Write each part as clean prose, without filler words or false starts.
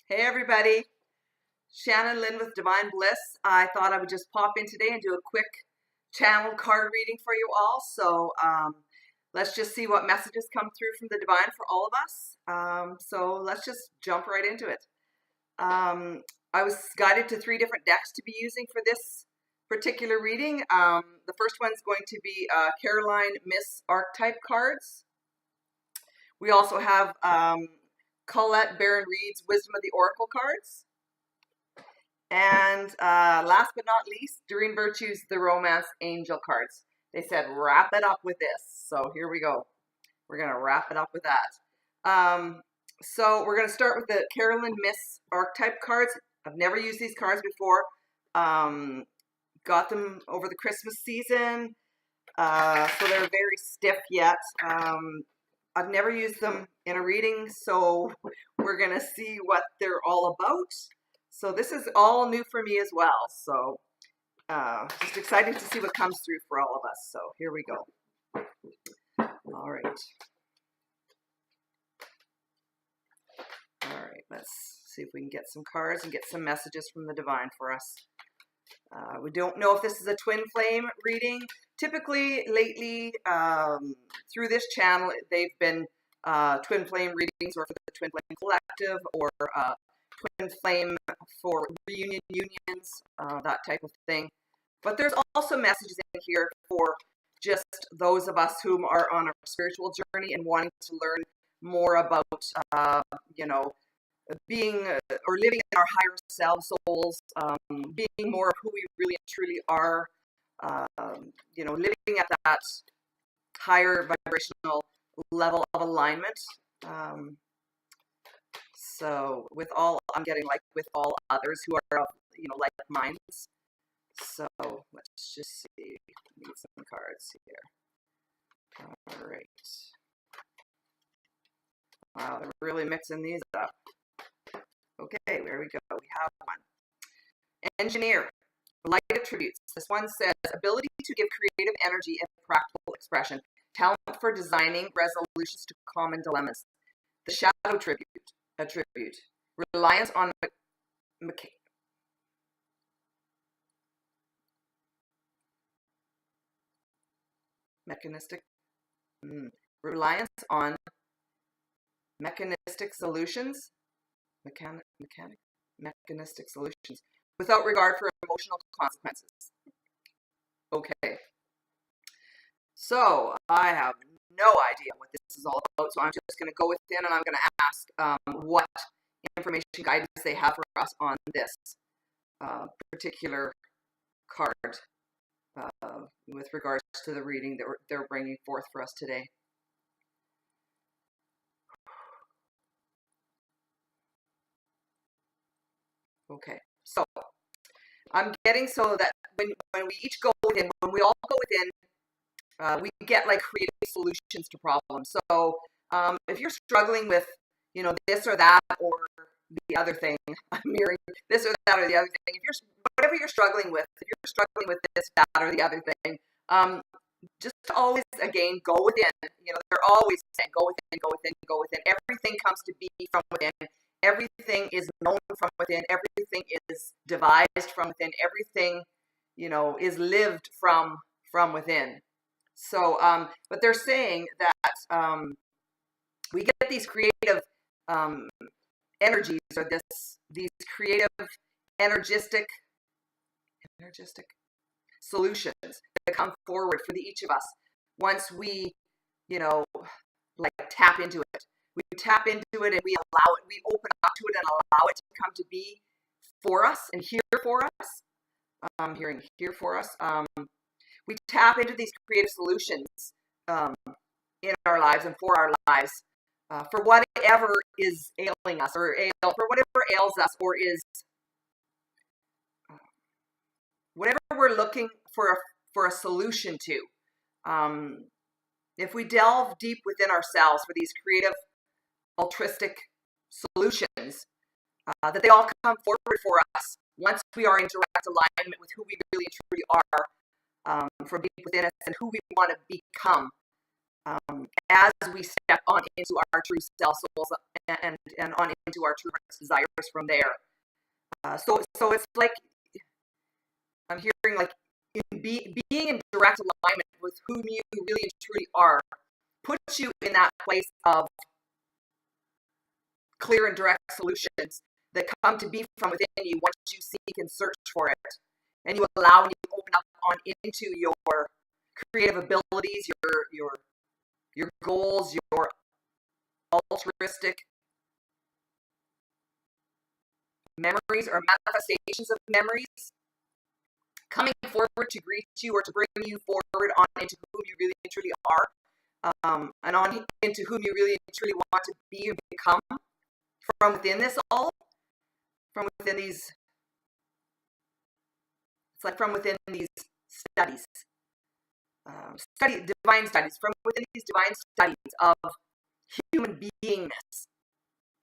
Hey everybody, Shannon Lynn with Divine Bliss. I thought I would just pop in today and do a quick channel card reading for you all. So let's just see what messages come through from the Divine for all of us. So let's just jump right into it. I was guided to 3 different decks to be using for this particular reading. The first one's going to be Caroline Miss Archetype cards. We also have Colette Baron Reed's Wisdom of the Oracle cards. And last but not least, Doreen Virtue's The Romance Angel cards. They said wrap it up with this. So here we go. We're going to wrap it up with that. So we're going to start with the Caroline Miss Archetype cards. I've never used these cards before. Got them over the Christmas season. So they're very stiff yet. I've never used them in a reading, so we're going to see what they're all about. So this is all new for me as well. So just excited to see what comes through for all of us. So here we go. All right. All right, let's see if we can get some cards and get some messages from the Divine for us. We don't know if this is a twin flame reading. Typically, lately, through this channel, they've been twin flame readings or for the Twin Flame Collective or twin flame for reunion unions, that type of thing. But there's also messages in here for just those of us whom are on a spiritual journey and wanting to learn more about, being or living in our higher self souls, being more of who we really and truly are, living at that higher vibrational level of alignment. So with all, I'm getting like with all others who are of, like minds. So let's just see, need some cards here. All right. Wow, they're really mixing these up. Okay, there we go. We have one. Engineer, light attributes. This one says, ability to give creative energy and practical expression. Talent for designing resolutions to common dilemmas. The shadow attribute. Reliance on mechanistic. Reliance on mechanistic solutions. Mechanistic solutions without regard for emotional consequences. Okay. So I have no idea what this is all about, so I'm just going to go within and I'm going to ask what information guidance they have for us on this particular card with regards to the reading that they're bringing forth for us today. Okay, so I'm getting so that when we each go within, when we all go within, we get like creative solutions to problems. So if you're struggling with, this or that or the other thing, I'm mirroring this or that or the other thing. If you're whatever you're struggling with, if you're struggling with this, that, or the other thing, just always again go within. They're always saying go within, go within, go within. Everything comes to be from within. Everything is known from within. Everything is devised from within. Everything, is lived from within. So, but they're saying that we get these creative energies or these creative energistic solutions that come forward for each of us once we, like tap into it. We tap into it and we allow it, we open up to it and allow it to come to be for us and here for us. I'm hearing here for us. We tap into these creative solutions in our lives and for our lives for whatever is ailing us or for whatever ails us or is whatever we're looking for a solution to. If we delve deep within ourselves for these creative altruistic solutions, that they all come forward for us once we are in direct alignment with who we really and truly are from deep within us and who we want to become. as we step on into our true self souls and on into our true heart's desires from there. So it's like I'm hearing like being in direct alignment with whom you really and truly are puts you in that place of clear and direct solutions that come to be from within you once you seek and search for it, and you allow and you open up on into your creative abilities, your goals, your altruistic memories or manifestations of memories coming forward to greet you or to bring you forward on into whom you really and truly are, and on into whom you really and truly want to be and become from within this all, from within these, it's like from within these studies, divine studies, from within these divine studies of human beingness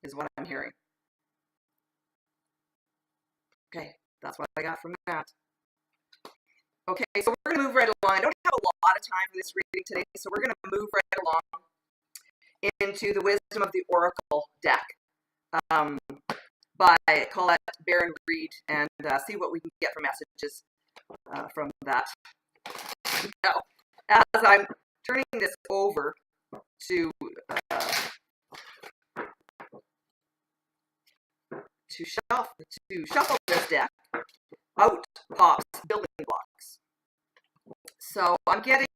is what I'm hearing. Okay, that's what I got from that. Okay, so we're going to move right along. I don't have a lot of time for this reading today, so we're going to move right along into the Wisdom of the Oracle deck by Colette Baron Reed, and see what we can get for messages from that. Now, as I'm turning this over to shuffle this deck, out pops building blocks. So I'm getting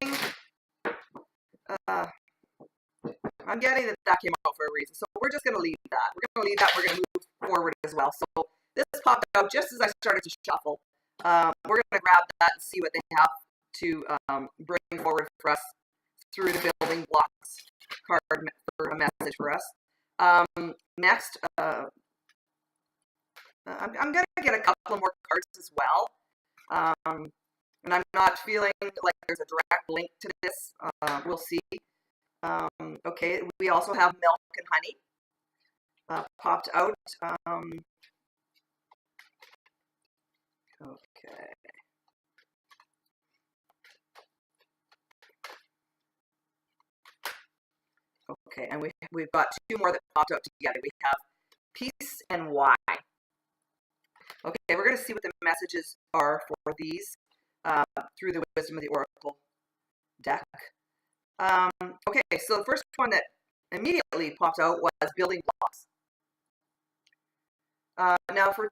that came out for a reason. So we're just going to leave that. We're going to leave that. We're going to move forward as well. So this popped out just as I started to shuffle. We're going to grab that and see what they have to bring forward for us through the building blocks card for a message for us. Next, I'm going to get a couple more cards as well. And I'm not feeling like there's a direct link to this. We'll see. Okay, we also have milk and honey popped out. Okay. Okay, and we've got two more that popped out together. We have peace and why. Okay, we're going to see what the messages are for these through the Wisdom of the Oracle deck. Okay, so the first one that immediately popped out was building blocks. Now, for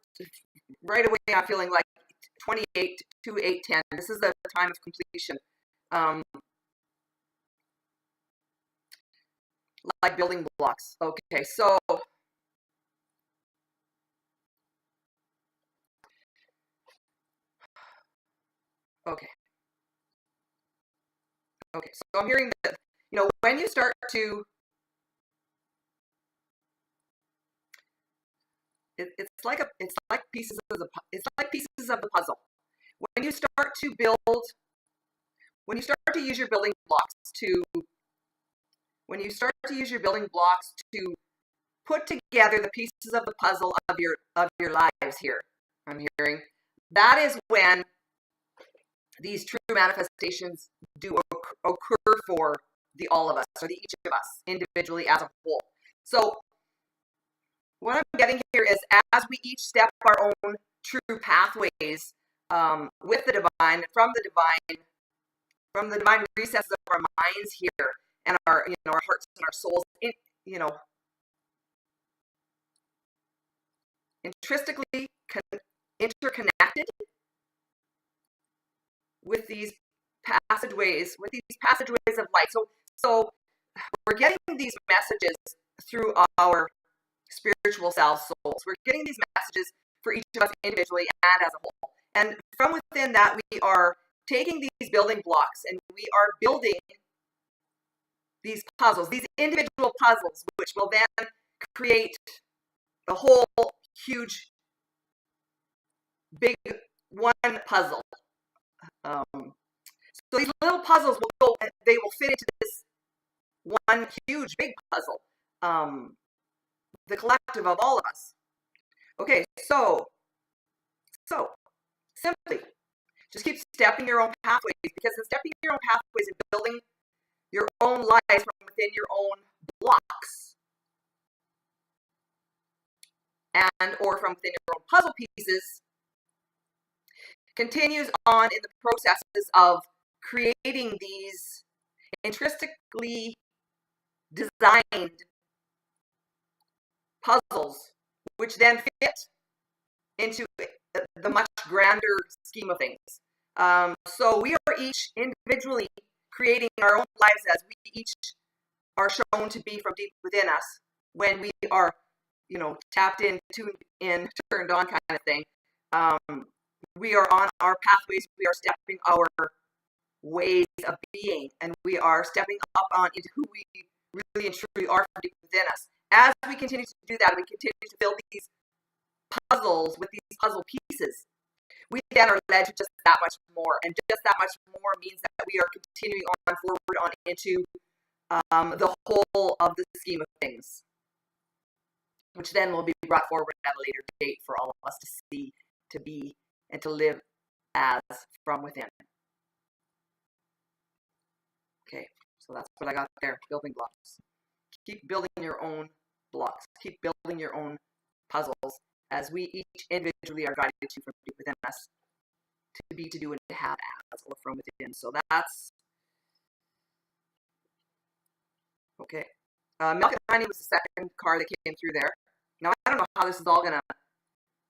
right away, I'm feeling like 28 to 810. This is the time of completion. Like building blocks. Okay, so okay, so I'm hearing that, you know, when you start to, it's like pieces of the puzzle. When you start to build, when you start to use your building blocks to put together the pieces of the puzzle of your lives here, I'm hearing, that is when these true manifestations do occur for the all of us, or the each of us individually as a whole. So what I'm getting here is, as we each step our own true pathways with the divine, from the divine recesses of our minds here, and our, you know, our hearts and our souls, you know, intrinsically interconnected with these passageways of light. So we're getting these messages through our spiritual selves, souls. We're getting these messages for each of us individually and as a whole. And from within that, we are taking these building blocks and we are building these puzzles, these individual puzzles, which will then create the whole huge, big one puzzle. So these little puzzles they will fit into this one huge, big puzzle, the collective of all of us. Okay, so simply just keep stepping your own pathways, because in stepping your own pathways and building your own lives from within your own blocks, and or from within your own puzzle pieces, continues on in the processes of creating these intrinsically designed puzzles, which then fit into the much grander scheme of things. So we are each individually creating our own lives as we each are shown to be from deep within us when we are, tapped in, tuned in, turned on kind of thing. We are on our pathways. We are stepping our ways of being, and we are stepping up on into who we really and truly are from deep within us. As we continue to do that, we continue to build these puzzles with these puzzle pieces. We then are led to just that much more, and just that much more means that we are continuing on forward on into the whole of the scheme of things, which then will be brought forward at a later date for all of us to see, to be, and to live as from within. Okay, so that's what I got there, building blocks. Keep building your own blocks. Keep building your own puzzles as we each individually are guided to from deep within us to be, to do, and to have as or from within. So that's okay. Milk and Honey was the second card that came through there. Now, I don't know how this is all going to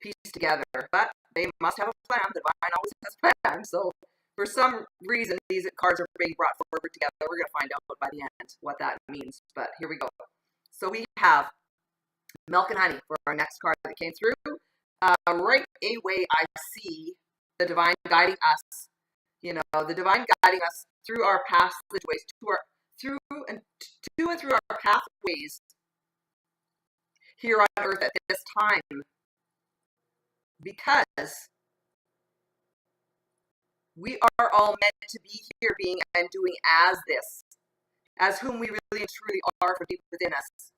piece together, but they must have a plan. The divine always has a plan. So for some reason, these cards are being brought forward together. We're going to find out by the end what that means, but here we go. So we have Milk and Honey for our next card that came through. Right away, I see the divine guiding us, the divine guiding us through our passageways, through and through our pathways here on earth at this time, because we are all meant to be here being and doing as this, as whom we really and truly are from deep within us,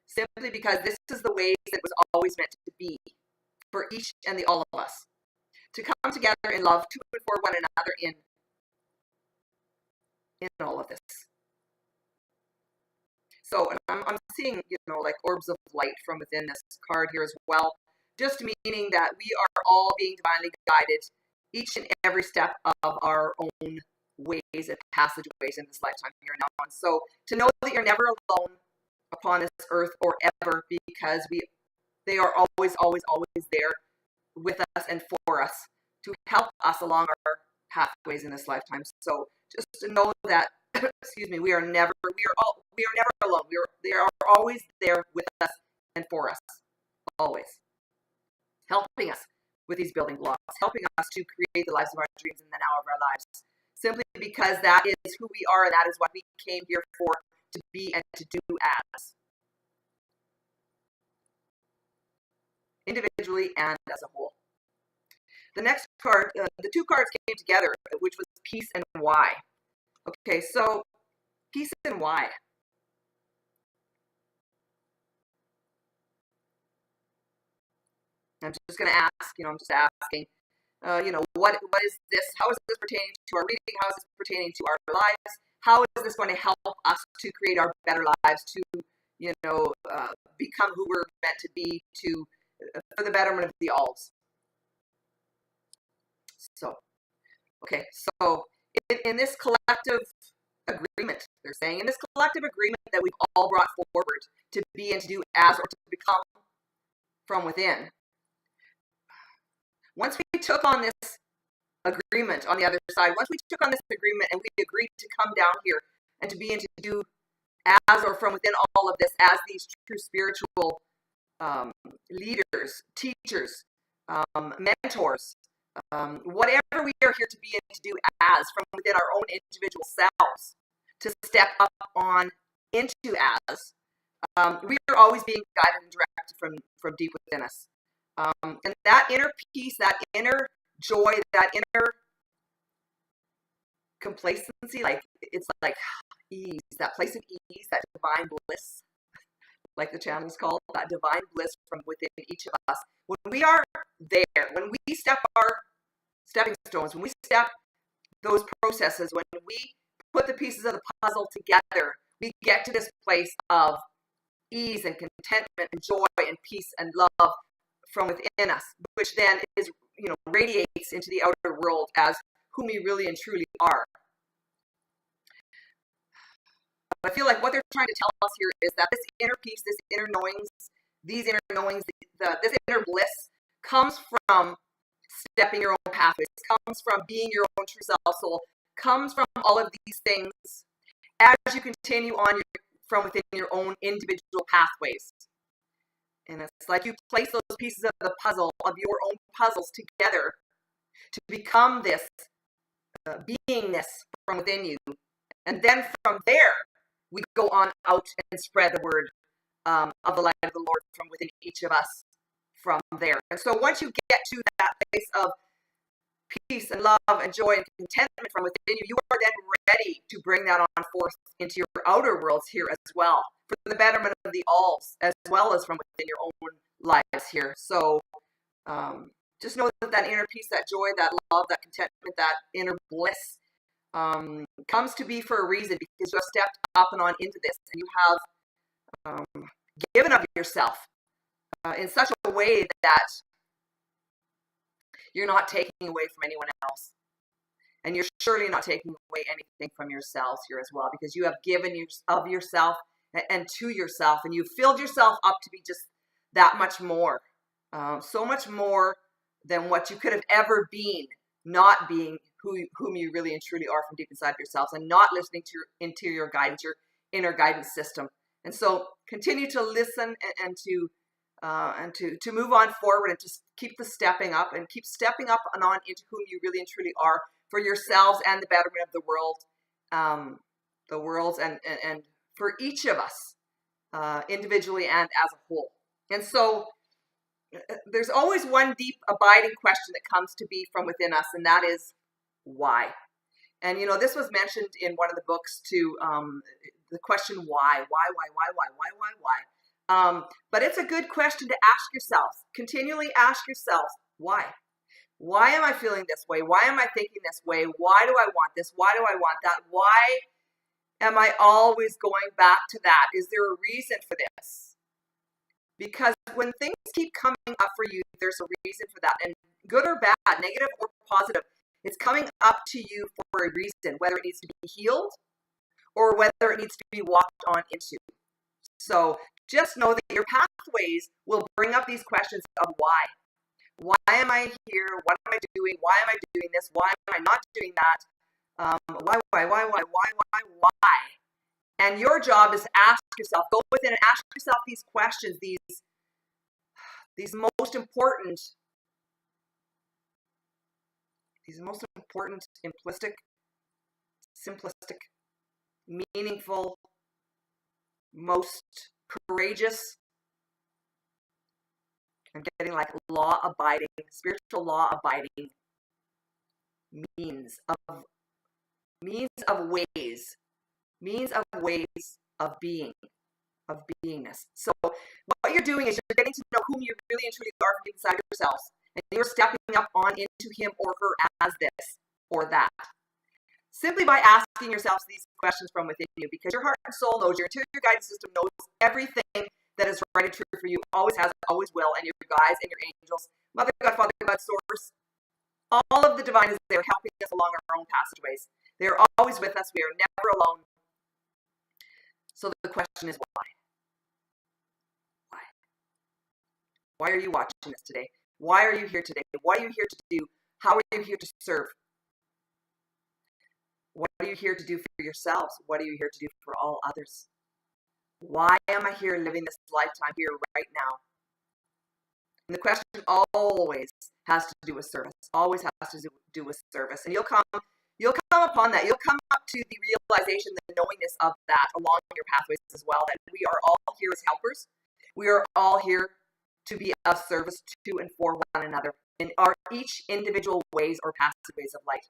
simply because this is the way that was always meant to be for each and the all of us, to come together in love to and for one another in all of this. So, and I'm seeing, like orbs of light from within this card here as well, just meaning that we are all being divinely guided each and every step of our own ways and passageways in this lifetime here now. And so to know that you're never alone upon this earth or ever, because they are always, always, always there with us and for us to help us along our pathways in this lifetime. So just to know that, excuse me, we are never alone. They are always there with us and for us, always helping us with these building blocks, helping us to create the lives of our dreams in the now of our lives, simply because that is who we are and that is what we came here for, to be and to do as, individually and as a whole. The next card, the two cards came together, which was peace and why. Okay, so peace and why. I'm just going to ask, I'm just asking, what is this? How is this pertaining to our reading? How is this pertaining to our lives? How is this going to help us to create our better lives, to, become who we're meant to be, for the betterment of the alls? So, okay, so in this collective agreement, they're saying, in this collective agreement that we've all brought forward to be and to do as or to become from within, once we took on this agreement on the other side, once we took on this agreement and we agreed to come down here and to be and to do as or from within all of this as these true spiritual leaders, teachers, mentors, whatever we are here to be and to do as from within our own individual selves, to step up on into as, we are always being guided and directed from deep within us. And that inner peace, that inner joy, that inner complacency, it's like ease, that place of ease, that divine bliss, like the channel is called, that divine bliss from within each of us. When we are there, when we step our stepping stones, when we step those processes, when we put the pieces of the puzzle together, we get to this place of ease and contentment and joy and peace and love from within us, which then is, radiates into the outer world as whom we really and truly are. I feel like what they're trying to tell us here is that this inner peace, this inner knowings, these inner knowings, this inner bliss comes from stepping your own pathways, comes from being your own true self soul, comes from all of these things as you continue on from within your own individual pathways. And it's like you place those pieces of the puzzle, of your own puzzles together to become this beingness from within you. And then from there, we go on out and spread the word of the light of the Lord from within each of us from there. And so once you get to that place of peace and love and joy and contentment from within you, you are then ready to bring that on forth into your outer worlds here as well, for the betterment of the alls, as well as from within your own lives here. So just know that inner peace, that joy, that love, that contentment, that inner bliss comes to be for a reason, because you have stepped up and on into this, and you have given of yourself in such a way that you're not taking away from anyone else. And you're surely not taking away anything from yourselves here as well, because you have given of yourself and to yourself, and you've filled yourself up to be just that much more. So much more than what you could have ever been, not being whom you really and truly are from deep inside of yourselves, and not listening to your interior guidance, your inner guidance system. And so continue to listen and to move on forward, and to keep the stepping up, and keep stepping up and on into whom you really and truly are for yourselves and the betterment of the world, and for each of us individually and as a whole. And so there's always one deep abiding question that comes to be from within us, and that is why. And this was mentioned in one of the books too, the question why. But it's a good question to ask yourselves. Continually ask yourselves, why? Why am I feeling this way? Why am I thinking this way? Why do I want this? Why do I want that? Why am I always going back to that? Is there a reason for this? Because when things keep coming up for you, there's a reason for that. And good or bad, negative or positive, it's coming up to you for a reason, whether it needs to be healed or whether it needs to be walked on into. So just know that your pathways will bring up these questions of why. Why am I here? What am I doing? Why am I doing this? Why am I not doing that? Why? And your job is to ask yourself, go within and ask yourself these questions, these most important, simplistic, meaningful, most courageous, I'm getting like law-abiding, spiritual law-abiding means of ways of being, of beingness. So what you're doing is you're getting to know whom you really and truly are from inside yourselves, and you're stepping up on into him or her as this or that, simply by asking yourselves these questions from within you, because your heart and soul knows, your interior guidance system knows everything that is right and true for you, always has, always will, and your guides and your angels, Mother God, Father God, Source, all of the divine is there helping us along our own passageways. They are always with us. We are never alone. So the question is why? Why? Why are you watching this today? Why are you here today? What are you here to do? How are you here to serve? What are you here to do for yourselves? What are you here to do for all others? Why am I here living this lifetime here right now? And the question always has to do with service. Always has to do with service. And you'll come upon that. You'll come up to the realization, the knowingness of that along your pathways as well, that we are all here as helpers. We are all here to be of service to and for one another in our each individual ways or passageways of light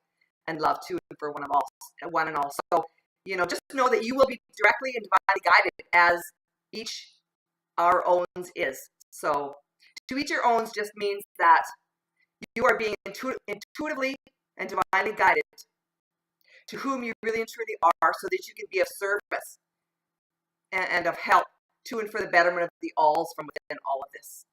and love to and for one and all. So, just know that you will be directly and divinely guided as each our owns is. So to each your owns just means that you are being intuitively and divinely guided to whom you really and truly are, so that you can be of service and of help to and for the betterment of the alls from within all of this.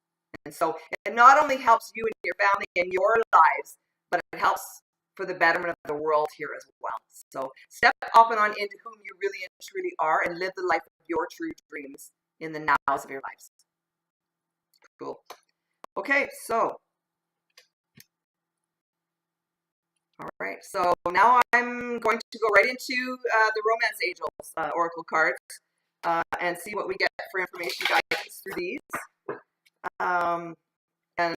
And so it not only helps you and your family and your lives, but it helps for the betterment of the world here as well. So step up and on into whom you really and truly are, and live the life of your true dreams in the nows of your lives. Cool. Okay, so all right, so now I'm going to go right into the Romance Angels Oracle cards and see what we get for information guidance through these. And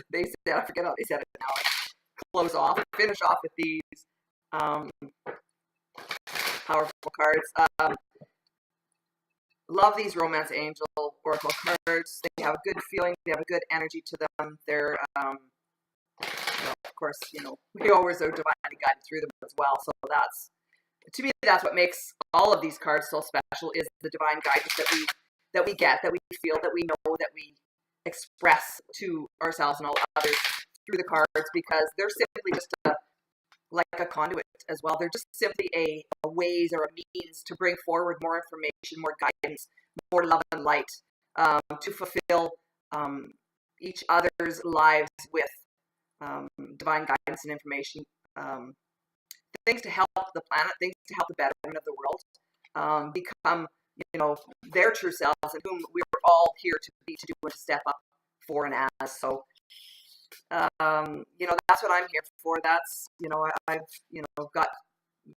they said, I forget how they said it now, close off, finish off with these powerful cards. Love these Romance Angel Oracle cards. They have a good feeling, they have a good energy to them. They're well, of course, you know, we always are divinely guided through them as well. So that's, to me, that's what makes all of these cards so special, is the divine guidance that we get, that we feel, that we know, that we express to ourselves and all others through the cards, because they're simply just like a conduit as well. They're just simply a ways or a means to bring forward more information, more guidance, more love and light, to fulfill each other's lives with divine guidance and information, things to help the planet, things to help the betterment of the world, become, you know, their true selves, and whom we're all here to be, to do, and to step up for and as. So, you know, that's what I'm here for. That's, you know, I've, you know,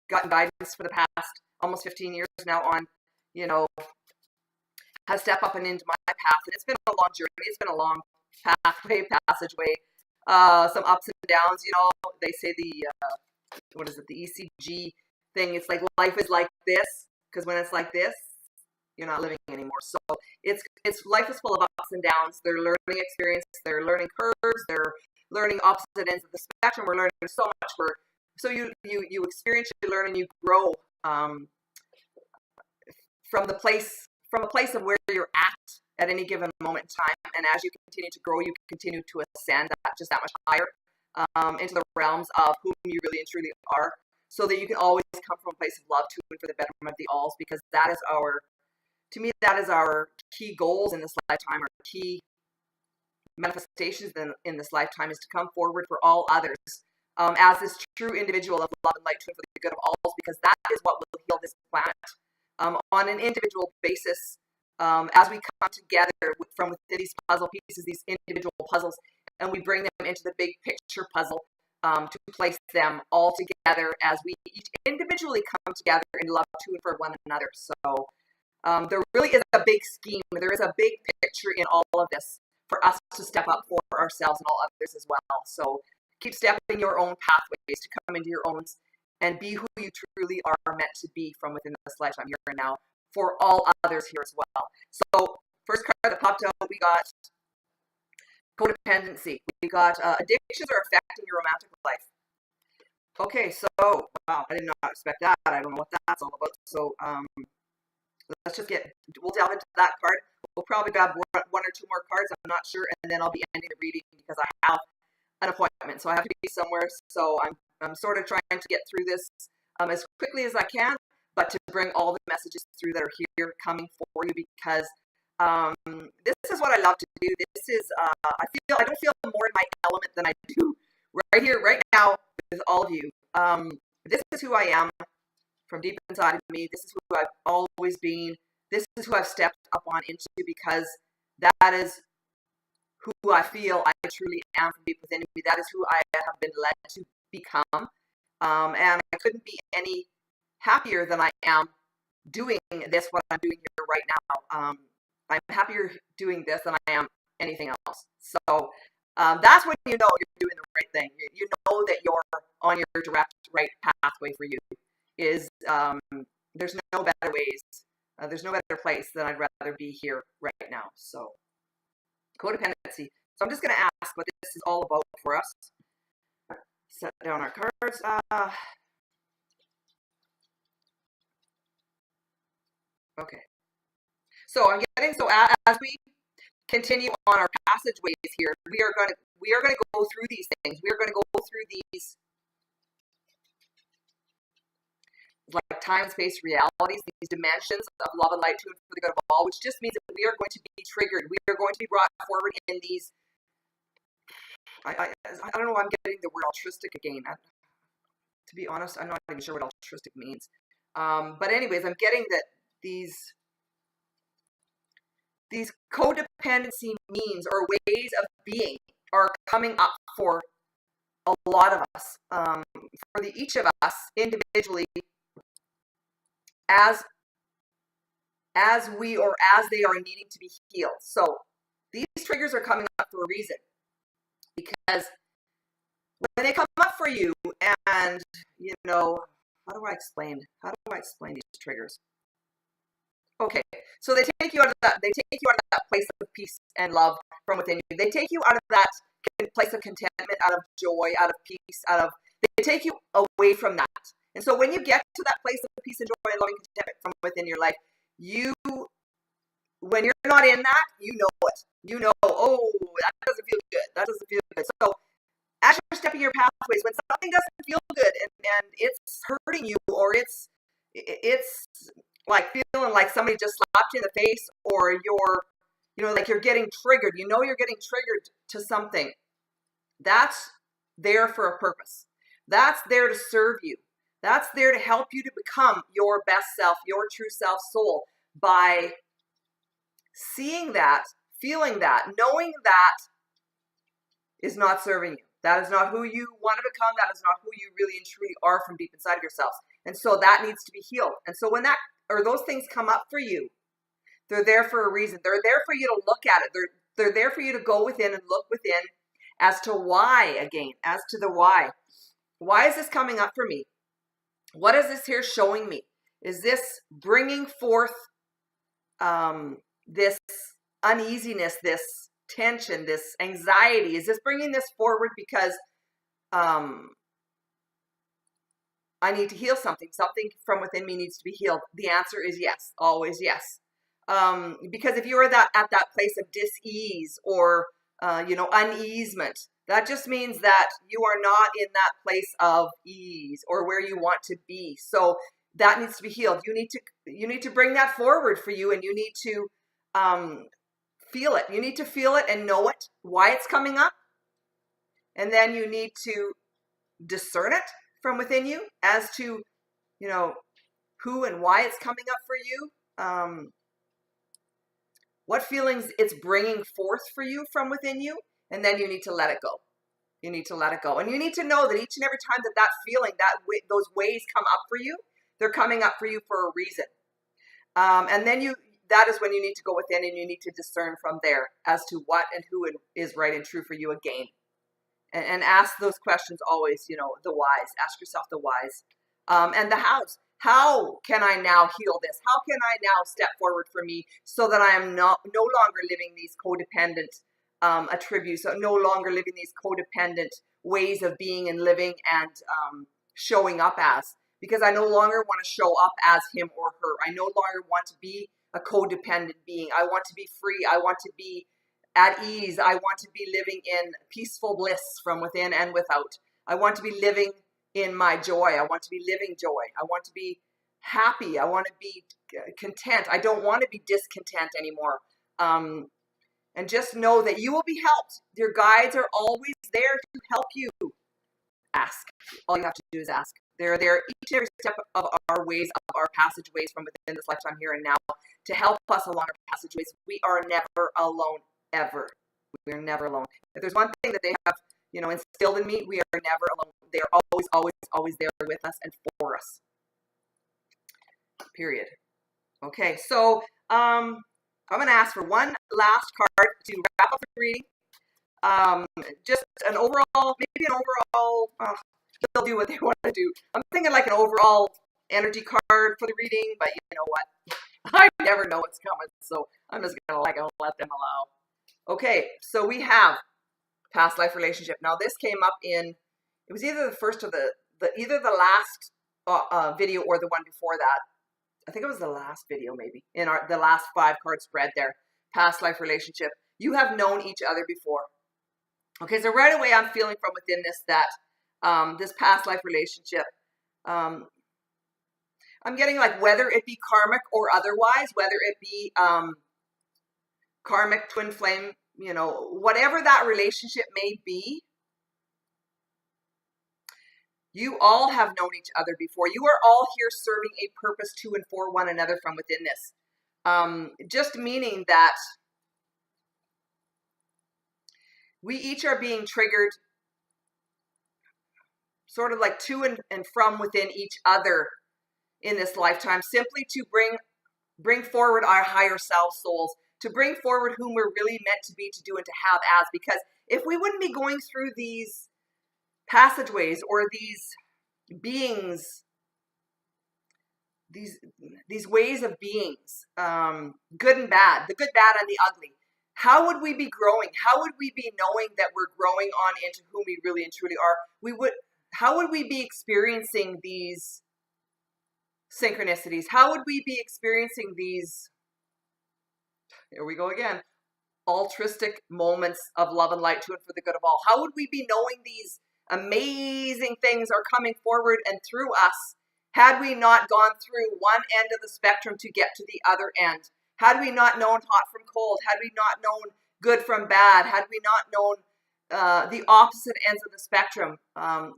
gotten guidance for the past almost 15 years now on, you know, how to step up and into my path. And it's been a long journey. It's been a long passageway. Some ups and downs, you know. They say the what is it, the ECG thing, it's like life is like this, because when it's like this, you're not living anymore. So it's life is full of ups and downs. They're learning experience, they're learning curves, they're learning opposite ends of the spectrum. We're learning so much. So you experience, you learn, and you grow from a place of where you're at any given moment in time. And as you continue to grow, you continue to ascend that much higher into the realms of whom you really and truly are, so that you can always come from a place of love to and for the betterment of the alls, because that is our, to me, that is our key goals in this lifetime, our key manifestations in this lifetime, is to come forward for all others as this true individual of love and light to and for the good of alls, because that is what will heal this planet on an individual basis. As we come together from within these puzzle pieces, these individual puzzles, and we bring them into the big picture puzzle to place them all together as we each individually come together in love to and for one another. So there really is a big scheme. There is a big picture in all of this for us to step up for ourselves and all others as well. So keep stepping your own pathways to come into your own and be who you truly are meant to be from within this lifetime here and now, for all others here as well. So first card that popped out, we got codependency. We got addictions are affecting your romantic life. Okay, so wow, I did not expect that. I don't know what that's all about. So let's just we'll delve into that card. We'll probably grab one or two more cards, I'm not sure, and then I'll be ending the reading because I have an appointment, so I have to be somewhere. So I'm sort of trying to get through this as quickly as I can, but to bring all the messages through that are here coming for you, because this is what I love to do. This is I don't feel more in my element than I do right here, right now, with all of you. This is who I am from deep inside of me. This is who I've always been. This is who I've stepped up on into, because that is who I feel I truly am from deep within me. That is who I have been led to become. And I couldn't be any happier than I am doing this, what I'm doing here right now. I'm happier doing this than I am anything else. So that's when you know you're doing the right thing. You know that you're on your direct right pathway for you. There's no better ways. There's no better place than I'd rather be here right now. So codependency. So I'm just going to ask what this is all about for us. Set down our cards. Okay. So as we continue on our passageways here, we are going to go through these things. We are going to go through these like time and space realities, these dimensions of love and light to and for the good of all, which just means that we are going to be triggered. We are going to be brought forward in these, I don't know why I'm getting the word altruistic again. To be honest, I'm not even sure what altruistic means. But anyways, I'm getting that these codependency means or ways of being are coming up for a lot of us, for each of us individually, as we or as they are needing to be healed. So these triggers are coming up for a reason, because when they come up for you, and you know, how do I explain these triggers? Okay, so they take you out of that place of peace and love from within you. They take you out of that place of contentment, out of joy, out of peace, they take you away from that. And so when you get to that place of peace and joy and loving contentment from within your life, when you're not in that, you know it. You know, oh, that doesn't feel good. That doesn't feel good. So as you're stepping your pathways, when something doesn't feel good and it's hurting you, or it's like feeling like somebody just slapped you in the face, or like you're getting triggered, you're getting triggered to something, that's there for a purpose. That's there to serve you. That's there to help you to become your best self, your true self, soul, by seeing that, feeling that, knowing that is not serving you. That is not who you want to become. That is not who you really and truly are from deep inside of yourselves. And so that needs to be healed. And so when those things come up for you, they're there for a reason. They're there for you to look at it. They're there for you to go within and look within as to why, again, as to the why. Why is this coming up for me? What is this here showing me? Is this bringing forth this uneasiness, this tension, this anxiety? Is this bringing this forward because I need to heal something? Something from within me needs to be healed. The answer is yes, always yes. Because if you are at that place of dis-ease or uneasement, that just means that you are not in that place of ease or where you want to be. So that needs to be healed. You need to bring that forward for you, and you need to feel it. You need to feel it and know it, why it's coming up. And then you need to discern it from within you as to, who and why it's coming up for you. What feelings it's bringing forth for you from within you. And then you need to let it go. You need to let it go. And you need to know that each and every time that feeling, those ways come up for you, they're coming up for you for a reason. And then that is when you need to go within and you need to discern from there as to what and who is right and true for you again. And ask those questions always, the whys. Ask yourself the whys. And the hows. How can I now heal this? How can I now step forward for me so that I am no longer living these codependent attributes, so no longer living these codependent ways of being and living and showing up as? Because I no longer want to show up as him or her. I no longer want to be a codependent being. I want to be free. I want to be at ease. I want to be living in peaceful bliss from within and without. I want to be living in my joy. I want to be living joy. I want to be happy. I want to be content. I don't want to be discontent anymore. And just know that you will be helped. Your guides are always there to help you. Ask. All you have to do is ask. They're there each and every step of our ways, of our passageways from within this lifetime here and now to help us along our passageways. We are never alone, ever. We are never alone. If there's one thing that they have, instilled in me, we are never alone. They are always, always, always there with us and for us. Period. Okay, so I'm going to ask for one last card to wrap up the reading. Just an overall, they'll do what they want to do. I'm thinking like an overall energy card for the reading, but you know what? I never know what's coming, so I'm just going to let them allow. Okay, so we have past life relationship. Now this came up it was either the first or either the last video or the one before that. I think it was the last video maybe, in the last 5 card spread there. Past life relationship. You have known each other before. Okay, so right away I'm feeling from within this that this past life relationship, I'm getting like whether it be karmic or otherwise, whether it be karmic, twin flame, you know, whatever that relationship may be, you all have known each other before. You are all here serving a purpose to and for one another from within this. Just meaning that we each are being triggered sort of like to and from within each other in this lifetime, simply to bring forward our higher self souls, to bring forward whom we're really meant to be, to do, and to have as. Because if we wouldn't be going through these passageways or these beings, these ways of beings, good and bad, the good, bad, and the ugly, how would we be growing? How would we be knowing that we're growing on into whom we really and truly are? How would we be experiencing these synchronicities? How would we be experiencing these, here we go again, altruistic moments of love and light to and for the good of all? How would we be knowing these amazing things are coming forward and through us had we not gone through one end of the spectrum to get to the other end? Had we not known hot from cold? Had we not known good from bad? Had we not known the opposite ends of the spectrum?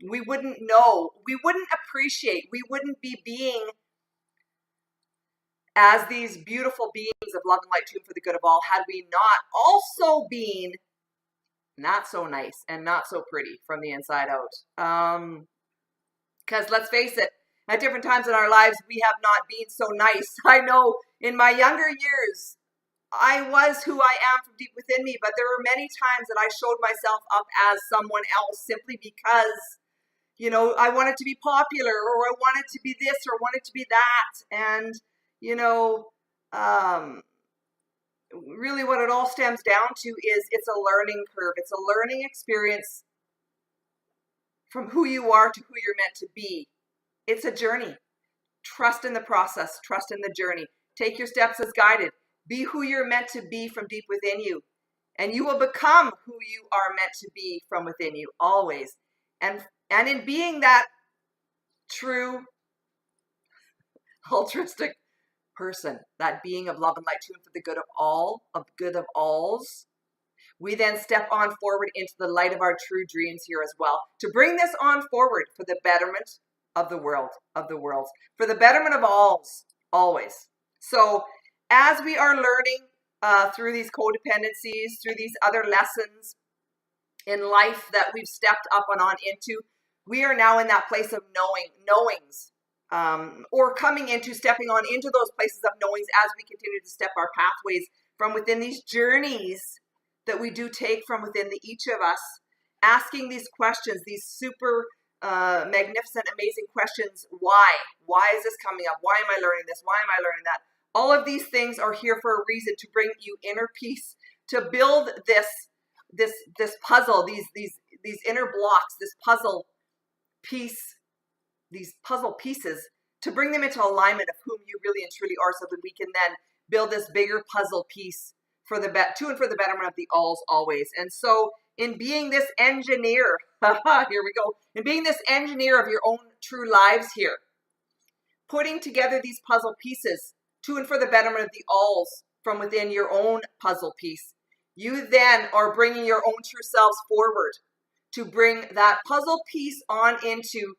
We wouldn't know. We wouldn't appreciate. We wouldn't be being as these beautiful beings of love and light to and for the good of all had we not also been not so nice and not so pretty from the inside out. Because let's face it, at different times in our lives, we have not been so nice. I know in my younger years, I was who I am from deep within me, but there were many times that I showed myself up as someone else simply because, you know, I wanted to be popular, or I wanted to be this, or wanted to be that. And, you know, really what it all stems down to is it's a learning curve. It's a learning experience from who you are to who you're meant to be. It's a journey. Trust in the process. Trust in the journey. Take your steps as guided. Be who you're meant to be from deep within you. And you will become who you are meant to be from within you always. And in being that true altruistic person, that being of love and light to and for the good of all, of good of alls, we then step on forward into the light of our true dreams here as well, to bring this on forward for the betterment of the world, of the worlds, for the betterment of alls, always. So as we are learning through these codependencies, through these other lessons in life that we've stepped up and on into, we are now in that place of knowings, or coming into, stepping on into those places of knowings as we continue to step our pathways from within these journeys that we do take from within each of us, asking these questions, these super magnificent, amazing questions. Why? Why is this coming up? Why am I learning this? Why am I learning that? All of these things are here for a reason, to bring you inner peace, to build this puzzle, these inner blocks, this puzzle piece, these puzzle pieces, to bring them into alignment of whom you really and truly are, so that we can then build this bigger puzzle piece for the to and for the betterment of the alls always. And so in being this engineer, here we go, in being this engineer of your own true lives here, putting together these puzzle pieces to and for the betterment of the alls from within your own puzzle piece, you then are bringing your own true selves forward to bring that puzzle piece on into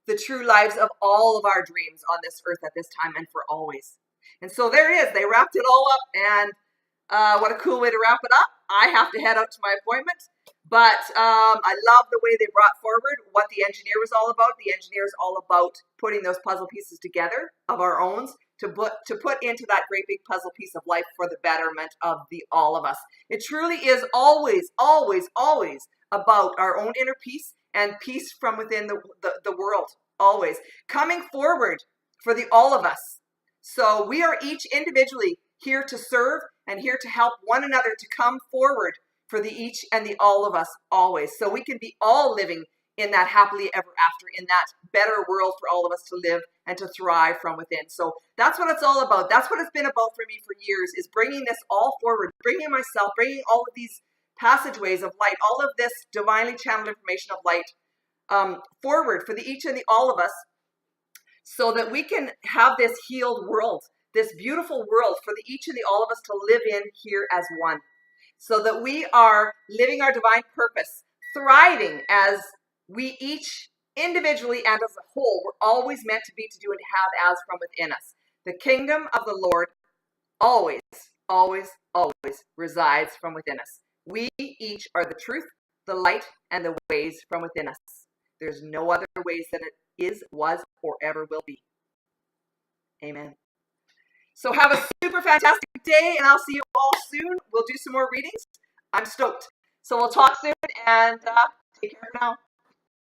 the true lives of all of our dreams on this earth at this time and for always. And so there it is. They wrapped it all up, and what a cool way to wrap it up. I have to head out to my appointment, but I love the way they brought forward what the engineer was all about. The engineer is all about putting those puzzle pieces together of our own to put into that great big puzzle piece of life for the betterment of the all of us. It truly is always, always, always about our own inner peace and peace from within the world, always coming forward for the all of us. So we are each individually here to serve and here to help one another to come forward for the each and the all of us always, so we can be all living in that happily ever after, in that better world for all of us to live and to thrive from within. So that's what it's all about. That's what it's been about for me for years, is bringing this all forward, bringing myself, bringing all of these passageways of light, all of this divinely channeled information of light forward for the each and the all of us, so that we can have this healed world, this beautiful world for each and all of us to live in here as one, so that we are living our divine purpose, thriving as we each individually and as a whole, we're always meant to be, to do, and have as from within us. The kingdom of the Lord always, always, always resides from within us. We each are the truth, the light, and the ways from within us. There's no other ways than it is, was, or ever will be. Amen. So have a super fantastic day, and I'll see you all soon. We'll do some more readings. I'm stoked. So we'll talk soon, and take care for now.